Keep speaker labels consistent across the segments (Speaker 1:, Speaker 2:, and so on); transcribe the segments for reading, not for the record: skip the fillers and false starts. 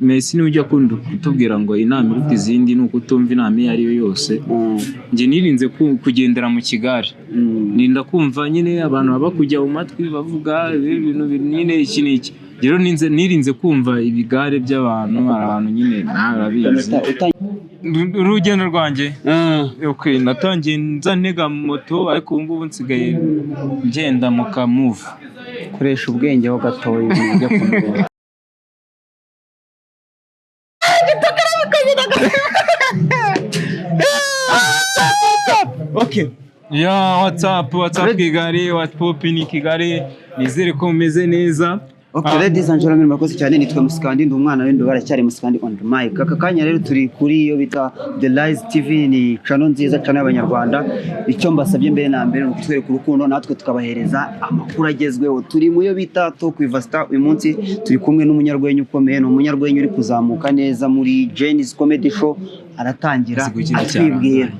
Speaker 1: Messi niwe ujya kutubwira ngo inama iruta izindi nuko utumva inama iyo ari yo yose. Nje nirinze kugendera mu kigare. Ninda kumva nyine abantu baba kujya mu matwi bavuga ibintu nyine iki niki. Rero nirinze kumva ibigare by'abantu abantu nyine narabizi. Urugendo rwanjye okay, natangiye ntega moto ariko ubu ngubu nsigaye ngenda mu kamove.
Speaker 2: Koresha ubwenge ho gatoya ibyo kumugora. Okay.
Speaker 1: WhatsApp Kigali, WhatsApp ni Kigali, nizere ko mumeze neza.
Speaker 2: Okay, ladies and gentlemen, murakoze cyane, nitwe Musikandi, ndi umwana w'indi baracyari Musikandi on the mic. Aka kanya rero turi kuri iyo bita The Rise TV, ni channel nziza cyane y'abanyarwanda. Icyo mbasabye mbere na mbere ukutwereka urukundo, natwe tukabahereza amakuru agezweho. Turi mu yo bita Talk with Star. Uyu munsi turi kumwe n'umunyarwenya ukomeye, no umunyarwenya uri kuzamuka neza muri Jenny's Comedy Show. Aratangira atwibwira.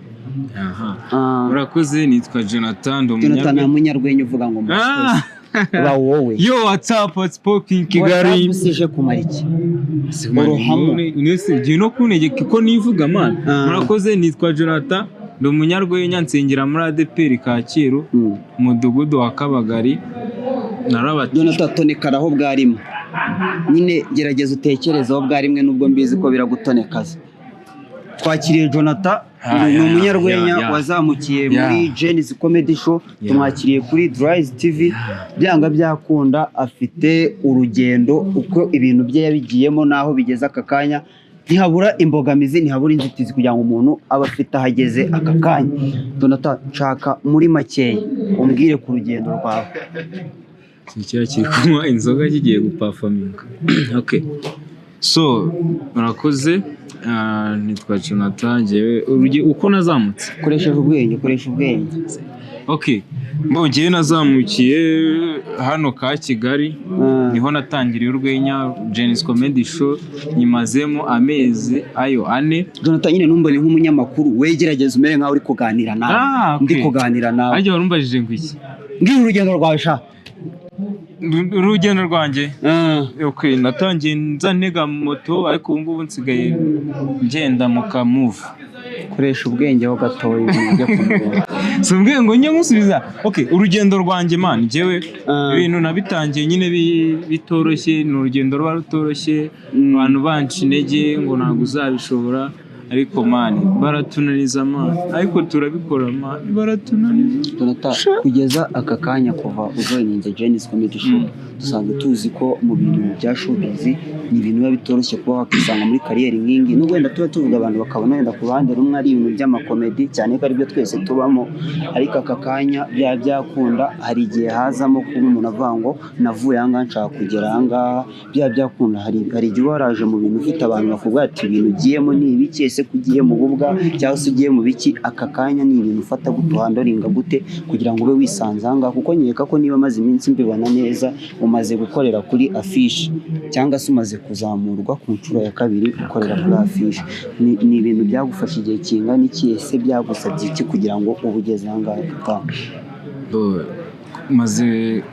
Speaker 1: Murakoze, nitwa Jonathan,
Speaker 2: Jonathan umunyarwenya uvuga ngo ba wowe.
Speaker 1: Yo, WhatsApp Kigali.
Speaker 2: Usije kumara iki?
Speaker 1: Nese no kunegeka ko nivuga man. Murakoze, nitwa Jonathan, ndi umunyarwenya nsengera muri ADPR Kacyiru, mudugudu wa Kabagari. Narabati
Speaker 2: Jonathan tonekaraho bwarimo. Nyine gerageza utekerezaho bwarimwe nubwo mbizi ko biragutonekaza. Twakiriye Jonathan, ni umunyarwenya wazamukiye muri Jenny's Comedy Show. Tumwakiriye kuri Rise TV. Byanga byakunda afite urugendo uko ibintu bye yabigiyemo naho bigeze aka kanya. Ntihabura imbogamizi, ntihabura inzitizi kugira ngo umuntu aba afite ahageze aka kanya. Jonathan, nshaka muri makeya umbwire ku rugendo rwawe.
Speaker 1: Kiri kunywa inzoga kigiye guperforminga. Okay. So, murakoze, nitwa Jonathan, jewe uko nazamutse.
Speaker 2: Koresha ubwenge.
Speaker 1: Okay. Mbonye nazamukiye hano ka Kigali, niho natangiriye urwenya Jenny's Comedy Show, nyimazemo amezi ayo 4.
Speaker 2: Jonathan, nyine numbone nk'umunyamakuru, wegerageza umere nkaho uri kuganira nawe. Ndi kuganira nawe.
Speaker 1: Ajye warumbajije ngo iki?
Speaker 2: Ngira urugendo rwawe sha.
Speaker 1: Urugendo rwanjye okay, natangiye ntega moto ariko ubu ngubu nsigaye ngenda mu kamove.
Speaker 2: Koresha ubwenge ho gatoya ibyo kumugora.
Speaker 1: Sumbwe ngo njye musubiza. Okay, urugendo rwanjye man, jewe ibintu nabitangiye nyine bitoroshye, ni urugendo rwa rutoroshye, abantu banci intege ngo ntago uzabishobora. Ariko mani baratunaniza mani, ariko turabikora mani, baratunaniza.
Speaker 2: Jonathan, kugeza aka kanya kuva ujoininze Jenny's Comedy Show, dusanzwe tuzi ko mu bintu bya showbiz ni ibintu biba bitoroshye kuba wakisanga muri kariyeri nk'ingi. Nubwo wenda tuvuga abantu bakabona wenda ku ruhande rumwe ari ibintu by'amakomedi cyane ko ari byo twese tubamo, ariko aka kanya byakunda. Hari igihe hazamo kuba umuntu avuga ngo navuye aha ngaha nshaka kugera aha ngaha. Byakunda, hari igihe waraje mu bintu ufite abantu bakuvuga ati ibintu ugiyemo ni ibiki, ese kugiye mu bubwa cyangwa se ugiye mu biki. Aka kanya ni ibintu ufata gutuhandoringa gute kugira ngo ube wisanze aha ngaha, kuko nkeka ko niba maze iminsi mbibona neza umaze gukorera kuri affiche cyangwa se umaze kuzamurwa ku nshuro ya 2 gukorera kuri affiche. Ni ibintu byagufasha igihe kingana iki, ese byagusabye iki kugira ngo ubugeze aha ngaha?
Speaker 1: Maze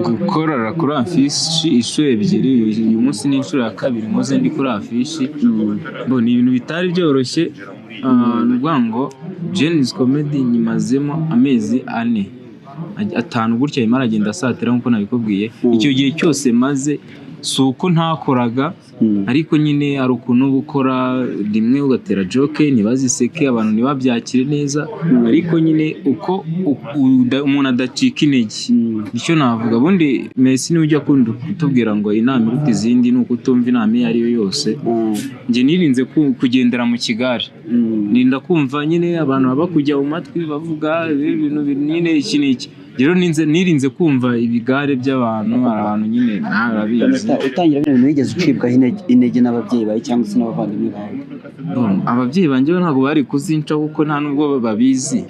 Speaker 1: gukorera kuri affiche inshuro 2, uyu munsi ni inshuro ya 2 nkoze ndi kuri affiche. Ni ibintu bitari byoroshye. Ngo Jenny's Comedy nyimazemo amezi 5 gutya, imara agenda asatira nkuko nabikubwiye. Icyo gihe cyose maze suko ntakoraga, ariko nyine ari ukuntu gukora rimwe ugatera joke ntibaziseke, abantu ntibabyakire neza, ariko nyine uko umuntu adacika intege. Nicyo navuga. Bundi Messi niwe ujya kutubwira ngo inama iruta izindi nuko utumva inama iyo ari yo yose. Nje nirinze kugendera mu kigare. Ninda kumva nyine abantu baba kujya mu matwi bavuga ibintu nyine iki niki. Rero nirinze kumva ibigare by'abantu, abantu nyine narabizi.
Speaker 2: Utangira bino bintu wigeze ucibwaho intege n'ababyeyi bawe cyangwa se n'abavandimwe bawe?
Speaker 1: Ababyeyi banjye ntabwo bari kuzinca kuko nta nubwo babizi.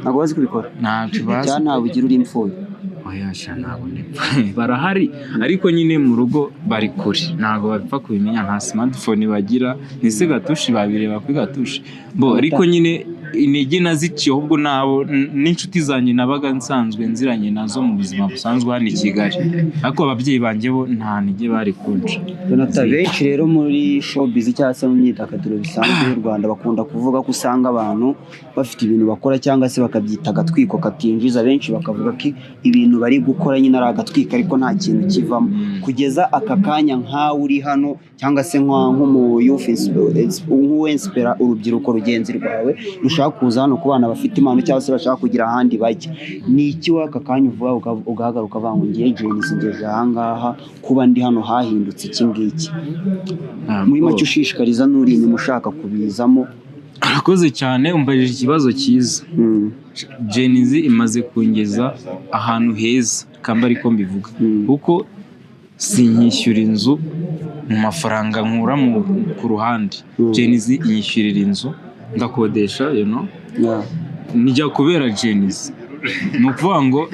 Speaker 2: Ntabwo bazi kubikora?
Speaker 1: Ntacyo bazi.
Speaker 2: Cyane ntabwo ugira uri imfubyi.
Speaker 1: Oyasha ntabwo barahari, ariko nyine mu rugo bari kure, ntabwo bapfa kubimenya, nta smartphone bagira, nise gatushi babireba kuri gatushi. Ariko nyine intege naziciye ahubwo nabo n'inshuti zanjye nabaga nsanzwe nziranye nazo mu buzima busanzwe hano i Kigali, ariko ababyeyi banjye bo nta ntege bari kunca.
Speaker 2: Jonathan, benshi rero muri showbiz cyangwa se mu myidagaduro bisanzwe y'u Rwanda bakunda kuvuga ko usanga abantu bafite ibintu bakora cyangwa se bakabyita agatwiko katinjiza, benshi bakavuga ko ibintu bari gukora nyine ari agatwiko ariko nta kintu kivamo. Kugeza aka kanya nkawe uri hano cyangwa se nk'uwensipera urubyiruko rugenzi rwawe rushaka kuza hano ku bana bafite impano cyangwa se bashaka kugira ahandi bajya, ni iki waka kanya uvuga ugahagaruka ukavuga ngo ngiye Jenis ngeje ahangaha kuba ndi hano hahindutse iki ngiki? Muri make ushishikariza n'uri inyuma ushaka kubizamo.
Speaker 1: Arakoze cyane, umbajije ikibazo cyiza. Jenis imaze kungeza ahantu heza kamba ariko mbivuga, kuko sinyishyura inzu mu mafaranga nkura ku ruhande. Jenis inyishyurira inzu ndakodesha, nijya kubera Jenis. Ni ukuvuga ngo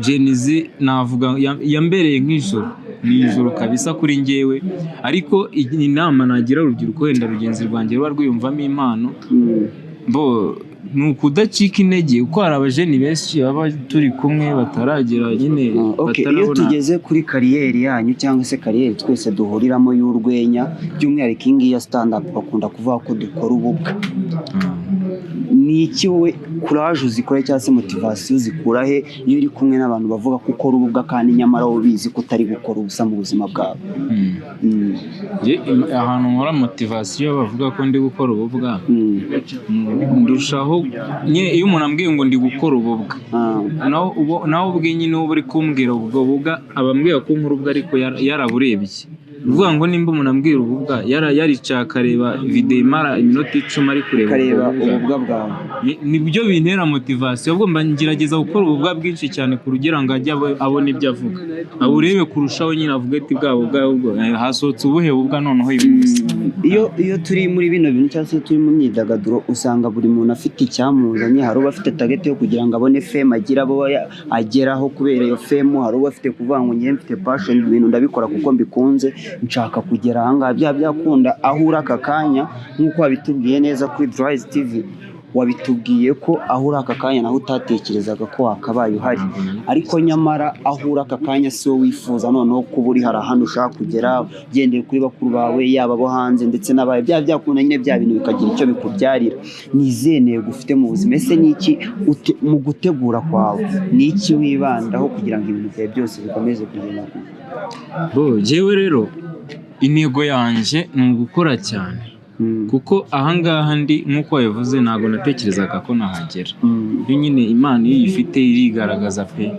Speaker 1: Jenis navuga yambereye nk'ijoro, ni ijoro kabisa kuri njyewe. Ariko inama nagira urubyiruko wenda rugenzi rwanjye ruba rwiyumvamo impano, ni ukudacika intege, kuko hari abajeni benshi baba turi kumwe bataragera nyine batarabona.
Speaker 2: Iyo tugeze kuri kariyeri yanyu cyangwa se kariyeri twese duhuriramo y'urwenya, by'umwihariko iyi ngiyi ya stand up bakunda kuvuga ko dukora ubukwe. Ni iki wowe courage uzikora cyangwa se motivation uzikura he iyo uri kumwe n'abantu bavuga ko ukora ububwa kandi nyamara ubizi ko utari gukora ubusa mu buzima bwawe?
Speaker 1: Ahantu nkora motivation bavuga ko ndi gukora ububwa, ndushaho nyine iyo umuntu ambwiye ngo ndi gukora ububwa, nawe ubwe nyine uba uri kumbwira ubwo bubwa, abambwira ko nkora ubwo ariko yaraburebye. Uvuga ngo nimba umuntu ambwira ububwa yaricaye akareba video imara iminota 10 ari kureba
Speaker 2: ububwa bwawe,
Speaker 1: nibyo bintera motivation. Ubwo mba ngerageza gukora ububwa bwinshi cyane kurugira ngo ajye abone ibyo avuga, aburebe kurushaho nyine avuga ati ubwo hasohotse ubuhe bubwa noneho ibintu.
Speaker 2: Iyo turi muri bino bintu cyangwa se turi mu myidagaduro usanga buri muntu afite icyamuzanye. Hari uba afite target yo kugira ngo abone fame agira abo ageraho kubera iyo fame, hari uba afite kuvuga ngo ngiye mfite passion ibintu ndabikora kuko mbikunze nshaka kugera ahangaha. Byakunda aho uri aka kanya nk'uko wabitubwiye neza kuri Dries TV, wabitubwiye ko aho uri aka kanya naho utatekerezaga ko wakabaye uhari, ariko nyamara aho uri aka kanya si wowe wifuza noneho kuba uri hari ahantu ushaka kugera ugendeye kuri bakuru bawe yaba abo hanze ndetse n'abaye. Byakunda nyine bya bintu bikagira icyo bikubyarira. Ni izihe ntego ufite mu buzima? Ese ni iki mu gutegura kwawe, ni iki wibandaho kugira ngo ibintu byawe byose bikomeze kugenda?
Speaker 1: Jewe rero intego yanjye ni ugukora cyane, kuko ahangaha ndi nk'uko wabivuze ntabwo natekerezaga ko nahagera. Iyo nyine Imana iyo ifite irigaragaza pe.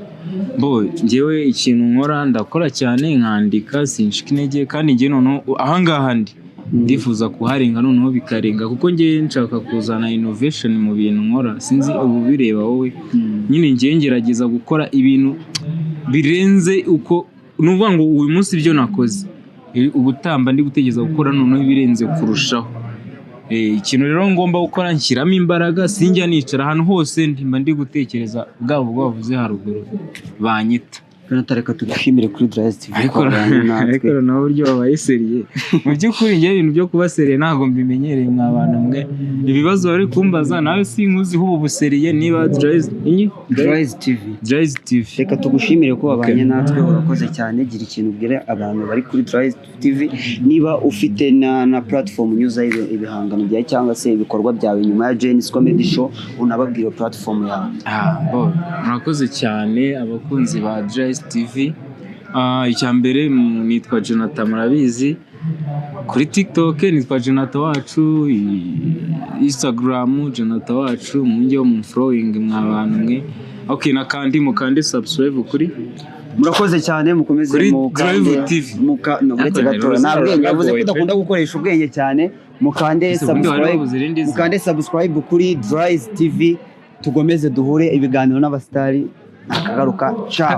Speaker 1: Njyewe ikintu nkora ndakora cyane, nkandika sinshika intege, kandi njye noneho ahangaha ndifuza kuharenga noneho bikarenga, kuko njye nshaka kuzana innovation mu bintu nkora. Sinzi ubu bireba wowe, nyine njye ngerageza gukora ibintu birenze uko nuvuga ngo uyu munsi ibyo nakoze ubutamba ndi gutegeza gukora noneho ibirenze kurushaho. Ikintu rero ngomba gukora nshyiramo imbaraga, sinjya nicara ahantu hose mba ndi gutekereza bwabo bavuze haruguru banyita.
Speaker 2: Reka tugushimire kuri Dries TV.
Speaker 1: Ariko nawe buryo wabaye seriye. Mu by'ukuri njye ibintu byo kuba seriye ntabwo mbimenyereye mw'abantu mwe. Ibibazo bari kumbaza nawe sinkuziho ubu buseriye niba Dries TV.
Speaker 2: Reka tugushimire ko wabanye natwe, urakoze cyane. Gira ikintu ubwira abantu bari kuri Dries TV, niba ufite na platform unyuza ibihangano byawe cyangwa se ibikorwa byawe nyuma ya Jenis Comedy Show, unababwira platform yawe.
Speaker 1: Murakoze cyane abakunzi ba Dries TV. Icya mbere nitwa Jonathan, murabizi. Kuri TikTok nitwa Jonathan wacu, Instagram Jonathan wacu, mujye mu following mw'abantu mwe. Na kandi mukande subscribe kuri.
Speaker 2: Murakoze cyane, mukomeze
Speaker 1: mukande TV.
Speaker 2: Navuze ko udakunda gukoresha ubwenge cyane. Mukande subscribe kuri Dries TV, tugomeze duhure ibiganiro n'abastari. Akagaruka. Ciao.